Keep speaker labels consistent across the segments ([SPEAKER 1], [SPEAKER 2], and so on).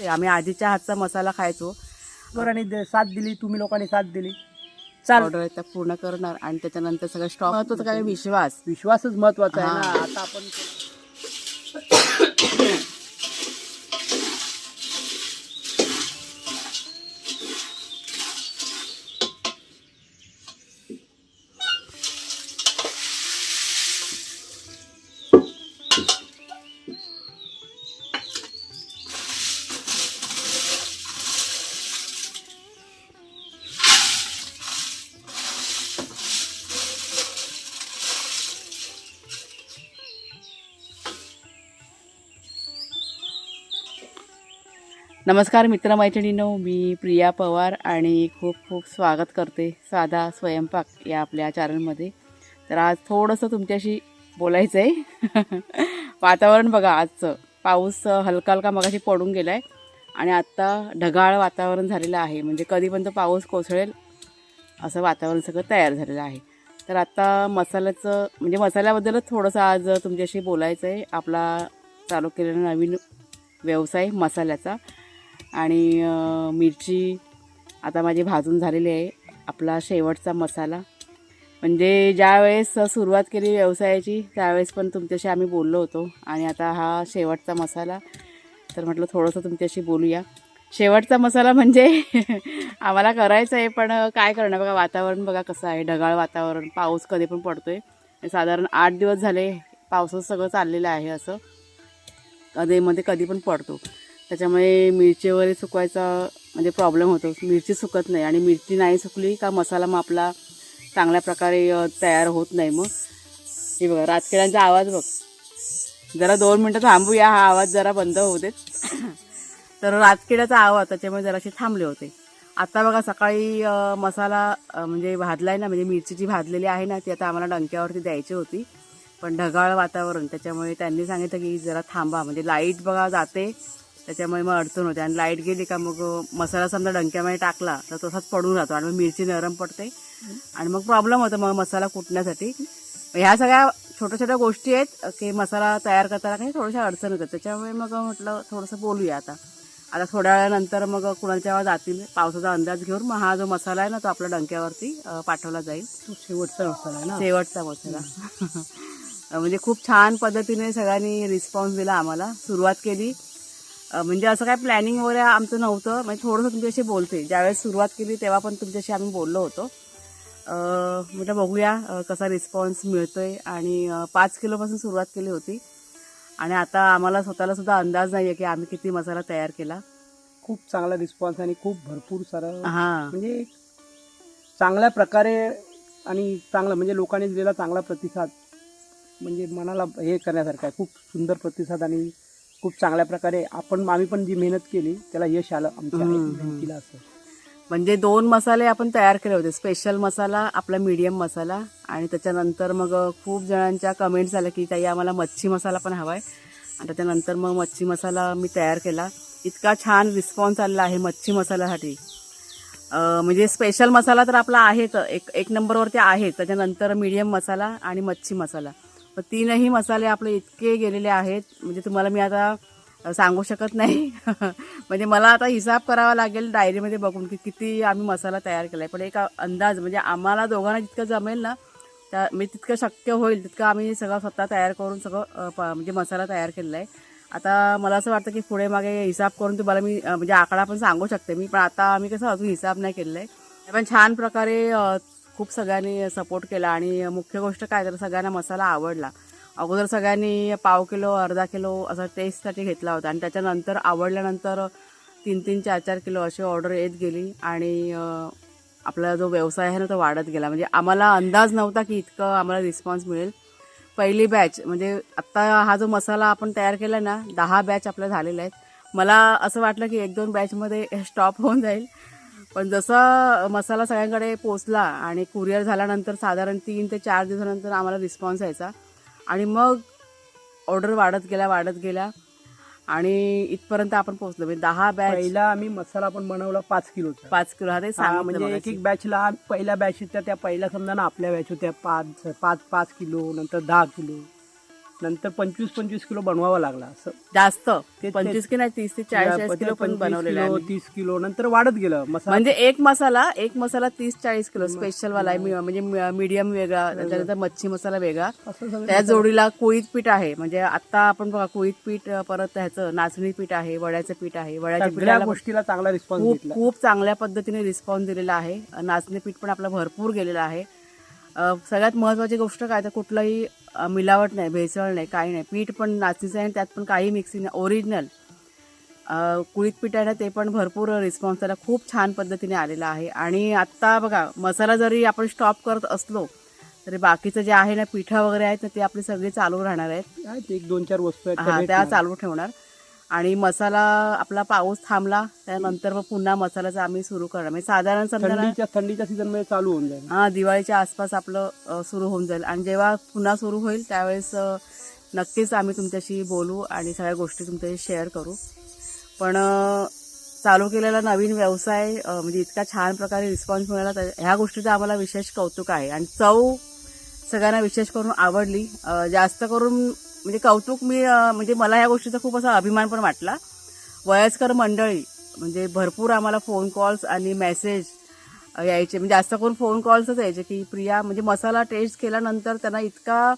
[SPEAKER 1] आम्ही आधीच्या हातचा मसाला खायचो.
[SPEAKER 2] आणि साथ दिली, तुम्ही लोकांनी साथ दिली.
[SPEAKER 1] ऑर्डर त्या पूर्ण करणार आणि त्याच्यानंतर सगळं स्टॉक महत्वाचं काय
[SPEAKER 2] विश्वासच महत्वाचा आहे ना. आता आपण
[SPEAKER 1] नमस्कार मित्रमैत्रिणींनो, मी प्रिया पवार आणि खूप खूप स्वागत करते साधा स्वयंपाक या आपल्या चॅनलमध्ये. तर आज थोडंसं तुमच्याशी बोलायचं आहे. वातावरण बघा, आजचं पाऊस हलका हलका मगाशी पडून गेला आहे आणि आत्ता ढगाळ वातावरण झालेलं आहे. म्हणजे कधी पण तो पाऊस कोसळेल असं वातावरण सगळं तयार झालेलं आहे. तर आता मसाल्याचं म्हणजे मसाल्याबद्दलच थोडंसं आज तुमच्याशी बोलायचं आहे. आपला चालू केलेला नवीन व्यवसाय मसाल्याचा. आणि मिरची आता माझी भाजून झालेली आहे. आपला शेवटचा मसाला म्हणजे ज्यावेळेस सुरुवात केली व्यवसायाची त्यावेळेस पण तुमच्याशी आम्ही बोललो होतो आणि आता हा शेवटचा मसाला. तर म्हटलं थोडंसं तुमच्याशी बोलूया. शेवटचा मसाला म्हणजे आम्हाला करायचं आहे, पण काय करणार बघा, वातावरण बघा कसं आहे, ढगाळ वातावरण, पाऊस कधी पण पडतो आहे. साधारण 8 दिवस झाले पावसाचं सगळं चाललेलं आहे. असं कधीमध्ये कधी पण पडतो. त्याच्यामुळे मिरची वगैरे सुकवायचा म्हणजे प्रॉब्लेम होतो. मिरची सुकत नाही आणि मिरची नाही सुकली का मसाला मग आपला चांगल्या प्रकारे तयार होत नाही. मग हे बघा रातकिड्यांचा आवाज बघ. जरा 2 मिनटं थांबूया, हा आवाज जरा बंद होऊ देत. तर रातकिड्याचा आवाज त्याच्यामुळे जराशी थांबले होते. आता बघा सकाळी मसाला म्हणजे भाजलाय ना, म्हणजे मिरची जी भाजलेली आहे ना ती आता आम्हाला डंक्यावरती द्यायची होती, पण ढगाळ वातावरण त्याच्यामुळे त्यांनी सांगितलं की जरा थांबा, म्हणजे लाईट बघा जाते त्याच्यामुळे मग अडचण होते. आणि लाईट गेली का मग मसाला समजा डंक्यामध्ये टाकला तर तसाच पडून राहतो आणि मग मिरची नरम पडते आणि मग प्रॉब्लेम होतो मग मसाला कुटण्यासाठी. ह्या सगळ्या छोट्या छोट्या गोष्टी आहेत की मसाला तयार करताना काही थोड्याशा अडचण होतात. त्याच्यामुळे मग म्हटलं थोडंसं बोलूया. आता थोड्या वेळानंतर मग कुणाच्या जातील पावसाचा अंदाज घेऊन मग हा जो मसाला आहे ना तो आपल्या डंक्यावरती पाठवला जाईल.
[SPEAKER 2] तो शेवटचा मसाला आहे ना.
[SPEAKER 1] शेवटचा मसाला म्हणजे खूप छान पद्धतीने सगळ्यांनी रिस्पॉन्स दिला आम्हाला. सुरुवात केली म्हणजे असं काय प्लॅनिंग वगैरे आमचं नव्हतं. म्हणजे थोडंसं तुमच्याशी बोलते. ज्यावेळेस सुरुवात केली तेव्हा पण तुमच्याशी आम्ही बोललो होतो. म्हटलं बघूया कसा रिस्पॉन्स मिळतोय. आणि 5 किलोपासून सुरुवात केली होती आणि आता आम्हाला स्वतःला सुद्धा अंदाज नाही आहे की आम्ही किती मसाला तयार केला.
[SPEAKER 2] खूप चांगला रिस्पॉन्स आणि खूप भरपूर सारा
[SPEAKER 1] हां
[SPEAKER 2] म्हणजे चांगल्या प्रकारे आणि चांगला म्हणजे लोकांनी दिलेला चांगला प्रतिसाद म्हणजे मनाला हे करण्यासारखा आहे. खूप सुंदर प्रतिसाद आणि खूप चांगल्या प्रकारे आम्ही पण जी मेहनत केली त्याला यश आलं आमच्या मेहनतीला. असं
[SPEAKER 1] म्हणजे 2 मसाले आपण तयार केले होते. स्पेशल मसाला, आपला मीडियम मसाला. आणि त्याच्यानंतर मग खूप जणांच्या कमेंट्स आल्या की ताई आम्हाला मच्छी मसाला पण हवा आहे. आणि त्याच्यानंतर मग मच्छी मसाला मी तयार केला. इतका छान रिस्पॉन्स आलेला आहे मच्छी मसाल्यासाठी. म्हणजे स्पेशल मसाला तर आपला आहेच, एक नंबरवरती आहे. त्याच्यानंतर मीडियम मसाला आणि मच्छी मसाला, तर 3ही मसाले आपले इतके गेलेले आहेत म्हणजे तुम्हाला मी आता सांगू शकत नाही. म्हणजे मला आता हिसाब करावा लागेल डायरीमध्ये बघून की किती आम्ही मसाला तयार केला आहे. पण एक अंदाज म्हणजे आम्हाला दोघांना जितकं जमेल ना त्या म्हणजे तितकं शक्य होईल तितकं आम्ही सगळं स्वतः तयार करून सगळं म्हणजे मसाला तयार केलेला आहे. आता मला असं वाटतं की पुढे मागे हिसाब करून तुम्हाला मी म्हणजे आकडा पण सांगू शकते मी, पण आता आम्ही कसं अजून हिसाब नाही केलेला आहे. पण छान प्रकारे खूप सगळ्यांनी सपोर्ट केला आणि मुख्य गोष्ट काय तर सगळ्यांना मसाला आवडला. अगोदर सगळ्यांनी पाव किलो, अर्धा किलो असा टेस्टसाठी घेतला होता आणि त्याच्यानंतर आवडल्यानंतर 3-3, 4-4 किलो अशी ऑर्डर येत गेली आणि आपला जो व्यवसाय आहे ना तो वाढत गेला. म्हणजे आम्हाला अंदाज नव्हता की इतकं आम्हाला रिस्पॉन्स मिळेल. पहिली बॅच म्हणजे आत्ता हा जो मसाला आपण तयार केला ना 10 बॅच आपल्या झालेल्या आहेत. मला असं वाटलं की 1-2 बॅचमध्ये स्टॉप होऊन जाईल, पण जसा मसाला सगळ्यांकडे पोचला आणि कुरिअर झाल्यानंतर साधारण 3 ते 4 दिवसानंतर आम्हाला रिस्पॉन्स यायचा आणि मग ऑर्डर वाढत गेल्या आणि इथपर्यंत आपण पोहोचलो. म्हणजे 10 बॅच.
[SPEAKER 2] पहिला आम्ही मसाला पण बनवला 5 किलोचा.
[SPEAKER 1] 5 किलो हा ते सांगितलं
[SPEAKER 2] म्हणजे एक बॅचला पहिल्या बॅच त्या पहिल्या समजा ना आपल्या बॅच होत्या 5 किलो, नंतर 10 किलो, नंतर 25-25 किलो बनवावा लागला असं
[SPEAKER 1] जास्त
[SPEAKER 2] ते-
[SPEAKER 1] 25 की नाही 30 ते 40 किलो पण
[SPEAKER 2] 25
[SPEAKER 1] बनवलेलं आहे
[SPEAKER 2] किलो,
[SPEAKER 1] आम्ही.
[SPEAKER 2] 30 किलो नंतर वाढत गेलं मसाला.
[SPEAKER 1] म्हणजे एक मसाला 30-40 किलो स्पेशल वाला आहे म्हणजे मीडियम वेगळा, त्याच्यानंतर मच्छी मसाला वेगळा,
[SPEAKER 2] असं सगळं
[SPEAKER 1] त्या जोडीला कुळीत पीठ आहे. म्हणजे आता आपण बघा कुळीत पीठ, परत ह्याचं नाचणी पीठ आहे, वड्याचं पीठ आहे. वड्याच्या
[SPEAKER 2] सगळ्या
[SPEAKER 1] पिठाला
[SPEAKER 2] गोष्टीला चांगला रिस्पॉन्स
[SPEAKER 1] खूप
[SPEAKER 2] भेटला.
[SPEAKER 1] खूप चांगल्या पद्धतीने रिस्पॉन्स दिलेला आहे. नाचणी पीठ पण आपलं भरपूर गेलेलं आहे. सगळ्यात महत्त्वाची गोष्ट काय तर कुठलाही मिलावट नाही, भेसळ नाही, काही नाही. पीठ पण नाचणीचं आहे आणि त्यात पण काही मिक्सिंग नाही, ओरिजिनल कुळीत पीठ आहे ना, ते पण भरपूर रिस्पॉन्स त्याला खूप छान पद्धतीने आलेला आहे. आणि आत्ता बघा मसाला जरी आपण स्टॉप करत असलो तरी बाकीचं जे आहे ना पिठं वगैरे आहेत ना ते आपली सगळी चालू राहणार आहेत.
[SPEAKER 2] आहेत 1-2-4 वस्तू आहेत त्या
[SPEAKER 1] हा, त्या
[SPEAKER 2] भेटणार.
[SPEAKER 1] चालू ठेवणार. आणि मसाला आपला पाऊस थांबला त्यानंतर मग पुन्हा मसाल्याचं आम्ही सुरू करणार. म्हणजे साधारण समजा ना,
[SPEAKER 2] थंडीच्या सीझन मध्ये चालू होऊन जाईल.
[SPEAKER 1] हा, दिवाळीच्या आसपास आपलं सुरू होऊन जाईल. आणि जेव्हा पुन्हा सुरू होईल त्यावेळेस नक्कीच आम्ही तुमच्याशी बोलू आणि सगळ्या गोष्टी तुमच्याशी शेअर करू. पण चालू केलेला नवीन व्यवसाय म्हणजे इतका छान प्रकारे रिस्पॉन्स मिळाला, ह्या गोष्टीचं आम्हाला विशेष कौतुक आहे. आणि चव सगळ्यांना विशेष करून आवडली. जास्त करून म्हणजे कौतुक म्हणजे मला ह्या गोष्टीचा खूप असा अभिमान पण वाटला. वयस्कर मंडळी म्हणजे भरपूर आम्हाला फोन कॉल्स आणि मेसेज यायचे. म्हणजे जास्त करून फोन कॉल्सच यायचे की प्रिया, म्हणजे मसाला टेस्ट केल्यानंतर त्यांना इतका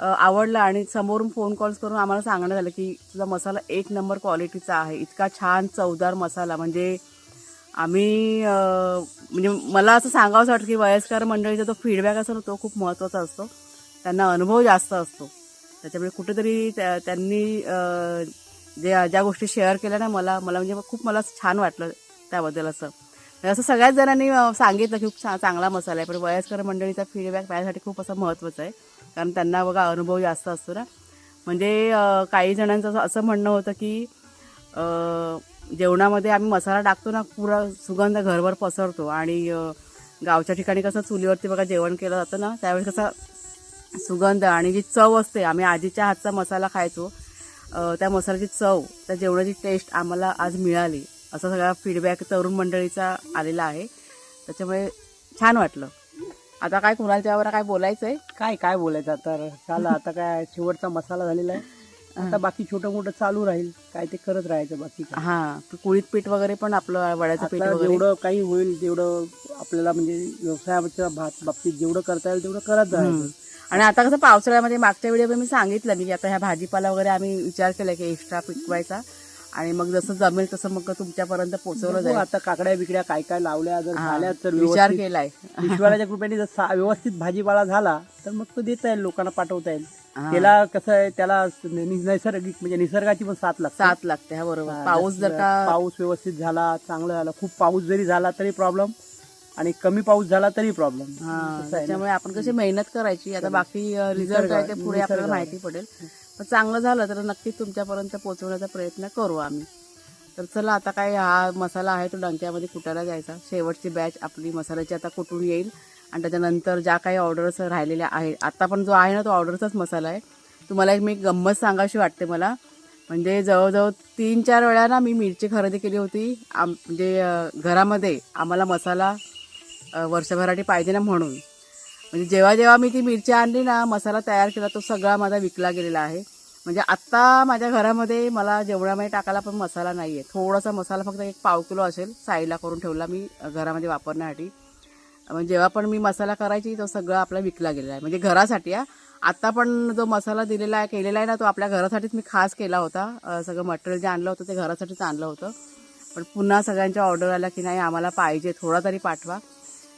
[SPEAKER 1] आवडला आणि समोरून फोन कॉल्स करून आम्हाला सांगण्यात आलं की तुझा मसाला 1 नंबर क्वालिटीचा आहे, इतका छान चवदार मसाला. म्हणजे आम्ही म्हणजे मला असं सांगावंसं वाटतं की वयस्कर मंडळीचा जो फीडबॅक असतो ना तो खूप महत्त्वाचा असतो. त्यांना अनुभव जास्त असतो. त्याच्यामुळे कुठेतरी त्यांनी ज्या गोष्टी शेअर केल्या ना मला म्हणजे खूप मला छान वाटलं त्याबद्दल. असं सगळ्याच जणांनी सांगितलं की खूप चांगला मसाला आहे. पण वयस्कर मंडळीचा फीडबॅक माझ्यासाठी खूप असं महत्त्वाचं आहे, कारण त्यांना बघा अनुभव जास्त असतो ना. म्हणजे काही जणांचं असं म्हणणं होतं की जेवणामध्ये आम्ही मसाला टाकतो ना, पुरा सुगंध घरभर पसरतो. आणि गावच्या ठिकाणी कसं चुलीवरती बघा जेवण केलं जातं ना, त्यावेळेस कसा सुगंध आणि जी चव असते, आम्ही आजीच्या हातचा मसाला खायचो, त्या मसाल्याची चव, त्या जेवणाची टेस्ट आम्हाला आज मिळाली, असा सगळा फीडबॅक तरुण मंडळीचा आलेला आहे. त्याच्यामुळे छान वाटलं. आता काय कुणाला त्यावर काय बोलायचं आहे?
[SPEAKER 2] काय बोलायचं आता. चाल आता काय शेवटचा मसाला झालेला आहे. आता बाकी छोटं मोठं चालू राहील, काय ते करत राहायचं बाकी काय.
[SPEAKER 1] हा, कुळीत पीठ वगैरे पण आपलं वड्याचं पीठ
[SPEAKER 2] आता
[SPEAKER 1] वगैरे
[SPEAKER 2] जेवढं काही होईल तेवढं आपल्याला म्हणजे व्यवसायाच्या बाबतीत जेवढं करता येईल तेवढं करत राहायचं.
[SPEAKER 1] आणि आता कसं पावसाळ्यामध्ये मागच्या व्हिडिओ मी सांगितलं की आता ह्या भाजीपाला वगैरे आम्ही विचार केला की एक्स्ट्रा पिकवायचा आणि मग जसं जमेल तसं मग तुमच्यापर्यंत पोहोचवलं जाईल.
[SPEAKER 2] आता काकड्या बिकड्या काय लावल्या जर झाल्या तर
[SPEAKER 1] विचार केलाय.
[SPEAKER 2] ईश्वराच्या कृपेने जर व्यवस्थित भाजीपाला झाला तर मग तो देता येईल, लोकांना पाठवता येईल. त्याला कसं आहे, त्याला नैसर्गिक म्हणजे निसर्गाची पण साथ लागते.
[SPEAKER 1] हा, बरोबर. पाऊस जर का
[SPEAKER 2] पाऊस व्यवस्थित झाला, चांगला झाला, खूप पाऊस जरी झाला तरी प्रॉब्लेम आणि कमी पाऊस झाला तरी प्रॉब्लेम.
[SPEAKER 1] त्याच्यामुळे आपण कशी मेहनत करायची. आता बाकी रिझल्ट आहे ते पुढे आपल्याला माहिती पडेल. पण चांगलं झालं तर नक्कीच तुमच्यापर्यंत पोहोचवण्याचा प्रयत्न करू आम्ही. तर चला आता काय, हा मसाला आहे तो डंक्यामध्ये कुटायला जायचा. शेवटची बॅच आपली मसाल्याची आता कुटून येईल आणि त्याच्यानंतर ज्या काही ऑर्डर्स राहिलेल्या आहेत, आता पण जो आहे ना तो ऑर्डरचाच मसाला आहे. तुम्हाला एक मी गंमत सांगावीशी वाटते मला. म्हणजे जवळजवळ 3-4 वेळा ना मी मिरची खरेदी केली होती. म्हणजे घरामध्ये आम्हाला मसाला वर्षभरासाठी पाहिजे ना म्हणून. म्हणजे जेव्हा जेव्हा मी ती मिरची आणली ना, मसाला तयार केला, तो सगळा माझा विकला गेलेला आहे. म्हणजे आत्ता माझ्या घरामध्ये मला जेवणामध्ये टाकायला पण मसाला नाही आहे. थोडासा मसाला फक्त 1 पाव किलो असेल, साईडला करून ठेवला मी घरामध्ये वापरण्यासाठी. म्हणजे जेव्हा पण मी मसाला करायची तो सगळा आपला विकला गेलेला आहे. म्हणजे घरासाठी. आत्ता पण जो मसाला दिलेला आहे केलेला आहे ना, तो आपल्या घरासाठीच मी खास केला होता. सगळं मटेरियल जे आणलं होतं ते घरासाठीच आणलं होतं. पण पुन्हा सगळ्यांच्या ऑर्डर आल्या की नाही आम्हाला पाहिजे, थोडा तरी पाठवा.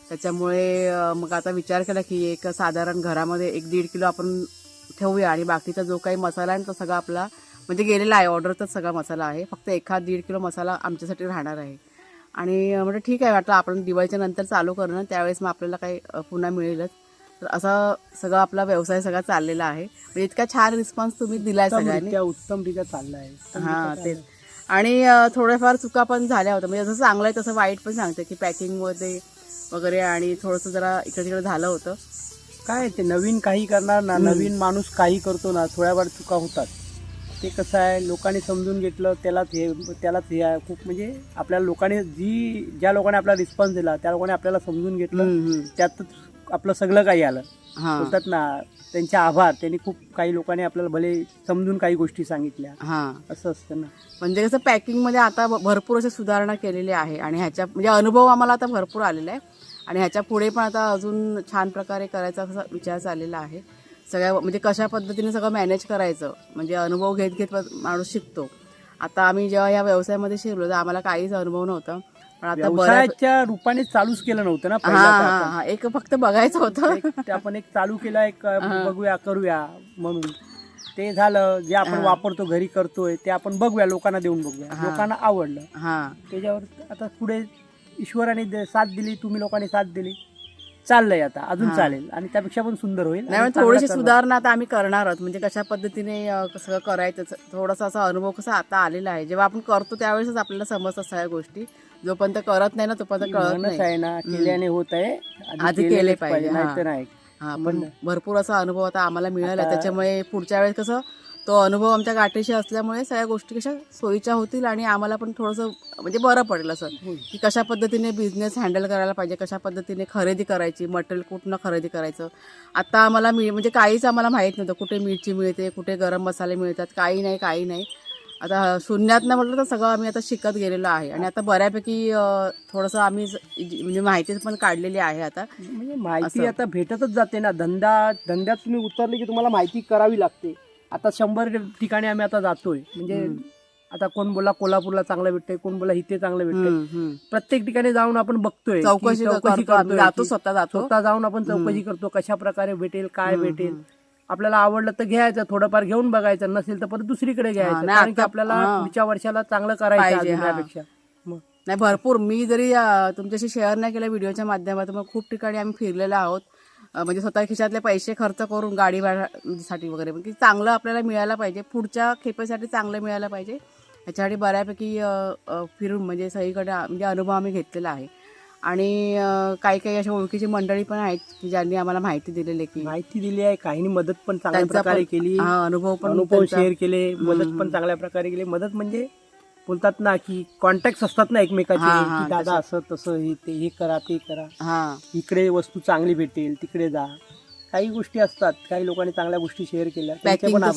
[SPEAKER 1] त्याच्यामुळे मग आता विचार केला की एक साधारण घरामध्ये 1-1.5 किलो आपण ठेवूया आणि बाकीचा जो काही मसाला आहे तो सगळा आपला म्हणजे गेलेला आहे, ऑर्डरचाच सगळा मसाला आहे. फक्त 1-1.5 किलो मसाला आमच्यासाठी राहणार आहे. आणि म्हणजे ठीक आहे वाटलं, आपण दिवाळीच्या नंतर चालू करणार त्यावेळेस मग आपल्याला काही पुन्हा मिळेलच. तर असा सगळा आपला व्यवसाय सगळा चाललेला आहे. म्हणजे इतका छान रिस्पॉन्स तुम्ही दिलाय सगळ्यांनी.
[SPEAKER 2] उत्तमरित्या चालला आहे.
[SPEAKER 1] हां, तेच. आणि थोड्याफार चुका पण झाल्या होत्या. म्हणजे जसं चांगलं आहे तसं वाईट पण सांगते की पॅकिंगमध्ये वगैरे आणि थोडंसं जरा इकडे तिकडे झालं होतं.
[SPEAKER 2] काय ते नवीन काही करणार ना, नवीन माणूस काही करतो ना, थोड्याफार चुका होतात. ते कसं आहे, लोकांनी समजून घेतलं त्यालाच हे आहे खूप. म्हणजे आपल्याला लोकांनी ज्या लोकांनी आपला रिस्पॉन्स दिला त्या लोकांनी आपल्याला समजून घेतलं, त्यातच आपलं सगळं काही आलं. होतात ना, त्यांचे आभार. त्यांनी खूप काही लोकांनी आपल्याला भले समजून काही गोष्टी सांगितल्या,
[SPEAKER 1] हां
[SPEAKER 2] असं असतं ना.
[SPEAKER 1] म्हणजे कसं पॅकिंगमध्ये आता भरपूर असे सुधारणा केलेली आहे आणि ह्याच्या म्हणजे अनुभव आम्हाला आता भरपूर आलेला आहे आणि ह्याच्या पुढे पण आता अजून छान प्रकारे करायचा असा विचार चाललेला आहे. सगळ्या म्हणजे कशा पद्धतीने सगळं मॅनेज करायचं म्हणजे अनुभव घेत घेत माणूस शिकतो. आता आम्ही जेव्हा या व्यवसायामध्ये शिरलो तर आम्हाला काहीच अनुभव नव्हता, पण आता
[SPEAKER 2] व्यवसायाच्या रूपाने चालूच केलं नव्हतं ना पहिला.
[SPEAKER 1] हा एक फक्त बघायचं होतं.
[SPEAKER 2] आपण एक चालू केला, एक बघूया करूया म्हणून ते झालं. जे आपण वापरतो घरी करतोय ते आपण बघूया, लोकांना देऊन बघूया, लोकांना आवडलं. त्याच्यावर आता पुढे ईश्वराने साथ दिली, तुम्ही लोकांनी साथ दिली, चाललंय आता अजून चालेल आणि त्यापेक्षा पण सुंदर होईल.
[SPEAKER 1] नाही थोडीशी सुधारणा आता आम्ही करणार आहोत म्हणजे कशा पद्धतीने कसं करायचं थोडासा असा अनुभव कसा आता आलेला आहे. जेव्हा आपण करतो त्यावेळेसच आपल्याला समजतात सगळ्या गोष्टी, जोपर्यंत करत नाही ना तोपर्यंत कळत नाही.
[SPEAKER 2] आहे ना, केल्याने होत आहे,
[SPEAKER 1] आधी केले पाहिजे.
[SPEAKER 2] नाहीतर नाही.
[SPEAKER 1] हा पण भरपूर असा अनुभव आता आम्हाला मिळाला, त्याच्यामुळे पुढच्या वेळेस कसं तो अनुभव आमच्या गाठीशी असल्यामुळे सगळ्या गोष्टी कशा सोयीच्या होतील आणि आम्हाला पण थोडंसं म्हणजे बरं पडेल असं की कशा पद्धतीने बिझनेस हँडल करायला पाहिजे, कशा पद्धतीने खरेदी करायची, मटेरियल कुठनं खरेदी करायचं. आता आम्हाला म्हणजे काहीच आम्हाला माहीत नव्हतं, कुठे मिरची मिळते, कुठे गरम मसाले मिळतात, काही नाही. आता शून्यातनं म्हटलं तर सगळं आम्ही आता शिकत गेलेलो आहे आणि आता बऱ्यापैकी थोडंसं आम्ही म्हणजे माहिती पण काढलेली आहे. आता
[SPEAKER 2] म्हणजे माहिती आता भेटतच जाते ना. धंद्यात तुम्ही उतरले की तुम्हाला माहिती करावी लागते. आता 100 ठिकाणी आम्ही आता जातोय, म्हणजे आता कोण बोला कोल्हापूरला चांगलं भेटतंय, कोण बोला इथे चांगलं भेटतंय. प्रत्येक ठिकाणी जाऊन आपण बघतोय,
[SPEAKER 1] चौकशी करतो,
[SPEAKER 2] स्वतः जाऊन आपण चौकशी करतो, कशा प्रकारे भेटेल, काय भेटेल. आपल्याला आवडलं तर घ्यायचं, थोडंफार घेऊन बघायचं, नसेल तर परत दुसरीकडे घ्यायचं, कारण की आपल्याला पुढच्या वर्षाला चांगलं करायचं यापेक्षा.
[SPEAKER 1] नाही भरपूर मी जरी तुमच्याशी शेअर नाही केलं व्हिडिओच्या माध्यमातून, मग खूप ठिकाणी आम्ही फिरलेलो आहोत. म्हणजे स्वतः खिशातले पैसे खर्च करून गाडी भाड्यासाठी वगैरे, की चांगलं आपल्याला मिळायला पाहिजे, पुढच्या खेपेसाठी चांगलं मिळायला पाहिजे, ह्याच्यासाठी बऱ्यापैकी फिरून म्हणजे सगळीकडे म्हणजे अनुभव आम्ही घेतलेला आहे. आणि काही अशा ओळखीची मंडळी पण आहेत की ज्यांनी आम्हाला माहिती दिली आहे,
[SPEAKER 2] काहींनी मदत पण चांगल्या प्रकारे केली, अनुभव शेअर केले, मदत पण चांगल्या प्रकारे केली. मदत म्हणजे बोलतात ना की कॉन्टॅक्ट असतात ना एकमेकाचे, की दादा असं तसं हे करा ते करा, इकडे वस्तू चांगली भेटेल तिकडे जा, काही गोष्टी असतात. काही लोकांनी चांगल्या गोष्टी शेअर केल्या, पॅकिंगचं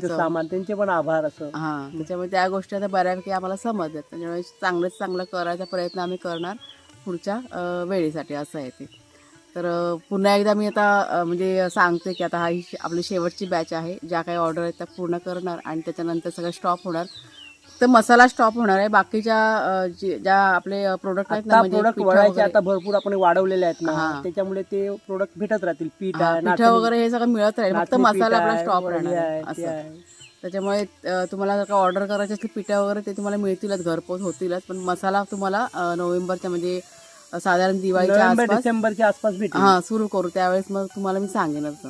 [SPEAKER 2] सामान, त्यांचे पण आभार. असं
[SPEAKER 1] त्याच्यामुळे त्या गोष्टी आता बऱ्यापैकी आम्हाला समजतात. त्याच्यामुळे चांगलं करायचा प्रयत्न आम्ही करणार पुढच्या वेळेसाठी, असं आहे ते. तर पुन्हा एकदा मी आता म्हणजे सांगते की आता ही आपली शेवटची बॅच आहे, ज्या काही ऑर्डर आहेत त्या पूर्ण करणार आणि त्याच्यानंतर सगळं स्टॉप होणार. तर मसाला स्टॉप होणार आहे, बाकीच्या ज्या आपले प्रोडक्ट आहेत ना,
[SPEAKER 2] प्रोडक्ट वळायचे आता भरपूर आपण वाढवलेले आहेत ना, त्याच्यामुळे ते प्रोडक्ट भेटत राहतील. पीठ
[SPEAKER 1] वगैरे हे सगळं मिळत राहील, फक्त मसाला आपला स्टॉप राहणार आहे. त्याच्यामुळे तुम्हाला जर का ऑर्डर करायचे असतील पिठा वगैरे ते तुम्हाला मिळतीलच, घरपोच होतीलच, पण मसाला तुम्हाला नोव्हेंबरच्या म्हणजे साधारण दिवाळीच्या
[SPEAKER 2] डिसेंबरच्या आसपास
[SPEAKER 1] सुरू करू, त्यावेळेस मग तुम्हाला मी सांगेनच.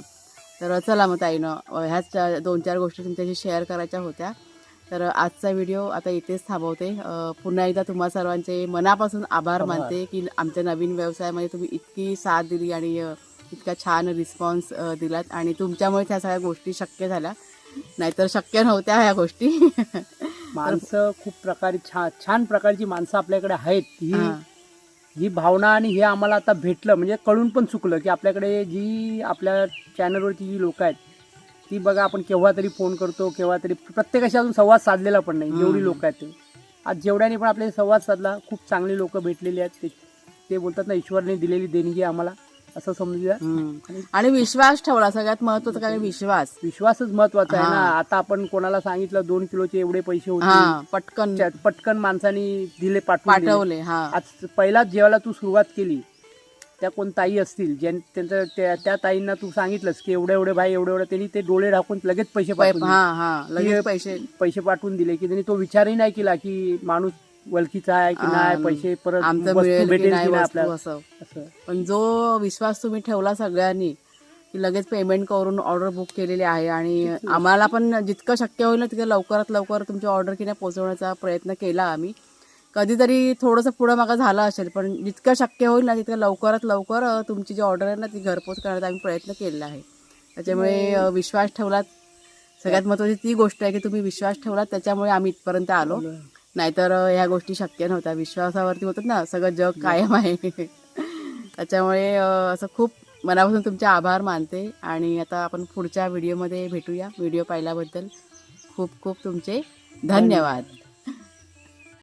[SPEAKER 1] तर चला मग ताईनं ह्याच 2-4 गोष्टी तुमच्याशी शेअर करायच्या होत्या. तर आजचा व्हिडिओ आता इथेच थांबवते. पुन्हा एकदा तुम्हा सर्वांचे मनापासून आभार मानते की आमच्या नवीन व्यवसायामध्ये तुम्ही इतकी साथ दिली आणि इतका छान रिस्पॉन्स दिलात आणि तुमच्यामुळे ह्या सगळ्या गोष्टी शक्य झाल्या, नाहीतर शक्य नव्हत्या ह्या गोष्टी.
[SPEAKER 2] माणसं खूप प्रकारे छान प्रकारची माणसं आपल्याकडे आहेत. ही भावना आणि हे आम्हाला आता भेटलं म्हणजे कळून पण चुकलं की आपल्याकडे जी आपल्या चॅनलवरची जी लोक आहेत ती बघा, आपण केव्हा तरी फोन करतो, केव्हा तरी प्रत्येकाशी अजून संवाद साधलेला पण नाही, एवढी लोक आहेत ते. आज जेवढ्याने पण आपले संवाद साधला, खूप चांगली लोक भेटलेली आहेत. ते बोलतात ना, ईश्वरने दिलेली देणगी आम्हाला, असं समजूया.
[SPEAKER 1] आणि विश्वास ठेवला, सगळ्यात महत्वाचं काय, विश्वासच महत्वाचा आहे ना. आता आपण कोणाला सांगितलं 2 किलोचे एवढे पैसे होते, पटकन माणसांनी दिले, पाठवले. आज पहिलाच जेव्हा तू सुरुवात केली, त्या कोण ताई असतील त्यांचं त्या ताईंना तू सांगितलंस की एवढे भाई एवढे, त्यांनी ते डोळे ढाकून लगेच पैसे पाठवून दिले, की त्यांनी तो विचारही नाही केला की माणूस वलकीचा आहे की नाही, पैसे परत भेटेल आपल्याला असं. पण जो विश्वास तुम्ही ठेवला सगळ्यांनी की लगेच पेमेंट करून ऑर्डर बुक केलेली आहे आणि आम्हाला पण जितकं शक्य होईल ना तितकं लवकरात लवकर तुमची ऑर्डर की नाही पोहोचवण्याचा प्रयत्न केला आम्ही. कधीतरी थोडंसं पुढं मागं झालं असेल, पण जितकं शक्य होईल ना तितकं लवकरात लवकर तुमची जी ऑर्डर आहे ना ती घरपोच करण्याचा आम्ही प्रयत्न केलेला आहे. त्याच्यामुळे विश्वास ठेवलात, सगळ्यात महत्त्वाची ती गोष्ट आहे की तुम्ही विश्वास ठेवलात, त्याच्यामुळे आम्ही इथपर्यंत आलो, नाहीतर ह्या गोष्टी शक्य नव्हत्या. विश्वासावरती होतात ना सगळं जग कायम आहे. त्याच्यामुळे असं खूप मनापासून तुमचे आभार मानते आणि आता आपण पुढच्या व्हिडिओमध्ये भेटूया. व्हिडिओ पाहिल्याबद्दल खूप खूप तुमचे धन्यवाद.